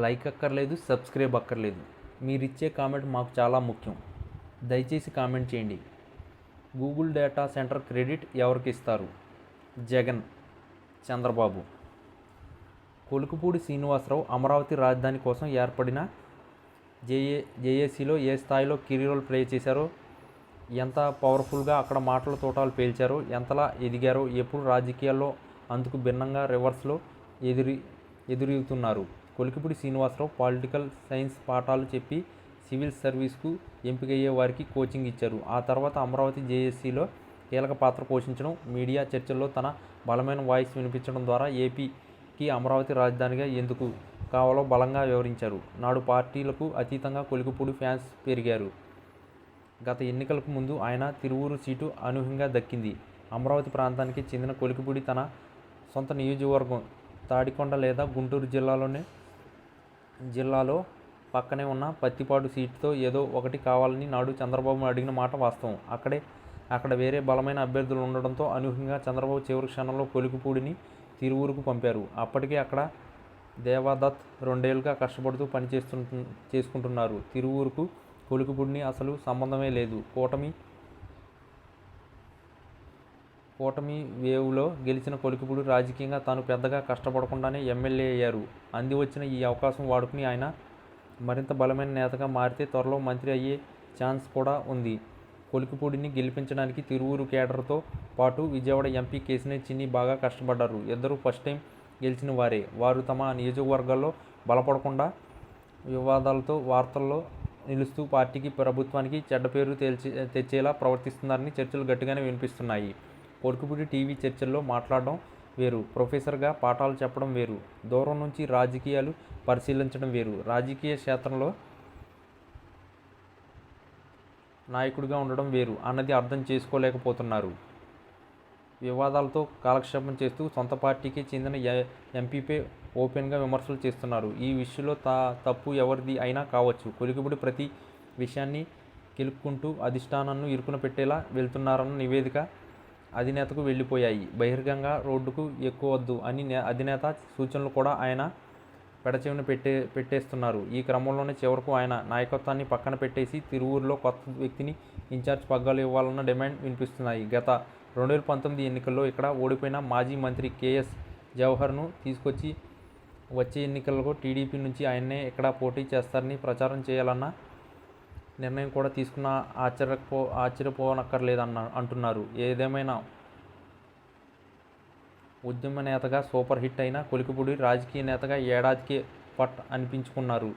Like అక్కర్లేదు, subscribe అక్కర్లేదు. మీరిచ్చే కామెంట్ మాకు చాలా ముఖ్యం. దయచేసి కామెంట్ చేయండి. గూగుల్ డేటా సెంటర్ క్రెడిట్ ఎవరికి ఇస్తారు? జగన్, చంద్రబాబు. కొలుకుపూడి శ్రీనివాసరావు అమరావతి రాజధాని కోసం ఏర్పడిన జేఏసీలో ఏ స్థాయిలో కీ రోల్ ప్లే చేశారో, ఎంత పవర్ఫుల్గా అక్కడ మాటల తోటాలు పేల్చారో, ఎంతలా ఎదిగారో, ఎప్పుడు రాజకీయాల్లో అందుకు భిన్నంగా రివర్స్లో ఎదురవుతున్నారు. కొలికిపూడి శ్రీనివాసరావు పొలిటికల్ సైన్స్ పాఠాలు చెప్పి సివిల్ సర్వీస్కు ఎంపికయ్యే వారికి కోచింగ్ ఇచ్చారు. ఆ తర్వాత అమరావతి జేఏసీలో కీలక పాత్ర పోషించడం, మీడియా చర్చల్లో తన బలమైన వాయిస్ వినిపించడం ద్వారా ఏపీకి అమరావతి రాజధానిగా ఎందుకు కావాలో బలంగా వివరించారు. నాడు పార్టీలకు అతీతంగా కొలికిపూడి ఫ్యాన్స్ పెరిగారు. గత ఎన్నికలకు ముందు ఆయన తిరువూరు సీటు అనూహ్యంగా దక్కింది. అమరావతి ప్రాంతానికి చెందిన కొలికిపూడి తన సొంత నియోజకవర్గం తాడికొండ లేదా గుంటూరు జిల్లాలో పక్కనే ఉన్న పత్తిపాడు సీటుతో ఏదో ఒకటి కావాలని నాడు చంద్రబాబు అడిగిన మాట వాస్తవం. అక్కడ వేరే బలమైన అభ్యర్థులు ఉండడంతో అనూహ్యంగా చంద్రబాబు చివరి క్షణంలో కొలికిపూడిని తిరువూరుకు పంపారు. అప్పటికే అక్కడ దేవాదత్ 2 ఏళ్లుగా కష్టపడుతూ చేసుకుంటున్నారు. తిరువూరుకు కొలికిపూడిని అసలు సంబంధమే లేదు. కూటమి వేవ్లో గెలిచిన కొలికిపూడి రాజకీయంగా తాను పెద్దగా కష్టపడకుండానే ఎమ్మెల్యే అయ్యారు. అంది వచ్చిన ఈ అవకాశం వాడుకుని ఆయన మరింత బలమైన నేతగా మారితే త్వరలో మంత్రి అయ్యే ఛాన్స్ కూడా ఉంది. కొలికిపూడిని గెలిపించడానికి తిరువూరు కేడర్తో పాటు విజయవాడ ఎంపీ కేశినేని చిన్ని బాగా కష్టపడ్డారు. ఇద్దరూ ఫస్ట్ టైం గెలిచిన వారే. వారు తమ నియోజకవర్గాల్లో బలపడకుండా వివాదాలతో వార్తల్లో నిలుస్తూ పార్టీకి, ప్రభుత్వానికి చెడ్డ పేరు తెచ్చేలా ప్రవర్తిస్తున్నారని చర్చలు గట్టిగానే వినిపిస్తున్నాయి. కొలికిపూడి టీవీ చర్చల్లో మాట్లాడడం వేరు, ప్రొఫెసర్గా పాఠాలు చెప్పడం వేరు, దూరం నుంచి రాజకీయాలు పరిశీలించడం వేరు. రాజకీయ క్షేత్రంలో నాయకుడిగా ఉండడం వేరు అన్నది అర్థం చేసుకోలేకపోతున్నారు. వివాదాలతో కాలక్షేపం చేస్తూ సొంత పార్టీకి చెందిన ఎంపీపై ఓపెన్గా విమర్శలు చేస్తున్నారు. ఈ విషయంలో తప్పు ఎవరిది అయినా కావచ్చు. కొలికిపూడి ప్రతి విషయాన్ని కెలుక్కుంటూ అధిష్టానాన్ని ఇరుకున పెట్టేలా వెళ్తున్నారన్న నివేదిక అధినేతకు వెళ్ళిపోయాయి. బహిరంగంగా రోడ్డుకు ఎక్కువద్దు అని అధినేత సూచనలు కూడా ఆయన పెడచెవిన పెట్టేస్తున్నారు. ఈ క్రమంలోనే చివరకు ఆయన నాయకత్వాన్ని పక్కన పెట్టేసి తిరువూరులో కొత్త వ్యక్తిని ఇన్ఛార్జ్ పగ్గాలు ఇవ్వాలన్న డిమాండ్ వినిపిస్తున్నాయి. గత 2019 ఎన్నికల్లో ఇక్కడ ఓడిపోయిన మాజీ మంత్రి కేఎస్ జవహర్ను తీసుకొచ్చి వచ్చే ఎన్నికల్లో టీడీపీ నుంచి ఆయన్నే ఇక్కడ పోటీ చేస్తారని ప్రచారం చేయాలన్న నిర్ణయం కూడా తీసుకున్న ఆశ్చర్యపోనక్కర్లేదన్న అంటున్నారు. ఏదేమైనా ఉద్యమ నేతగా సూపర్ హిట్ అయిన కొలికిపూడి రాజకీయ నేతగా ఏడాదికే పట్ అనిపించుకున్నారు.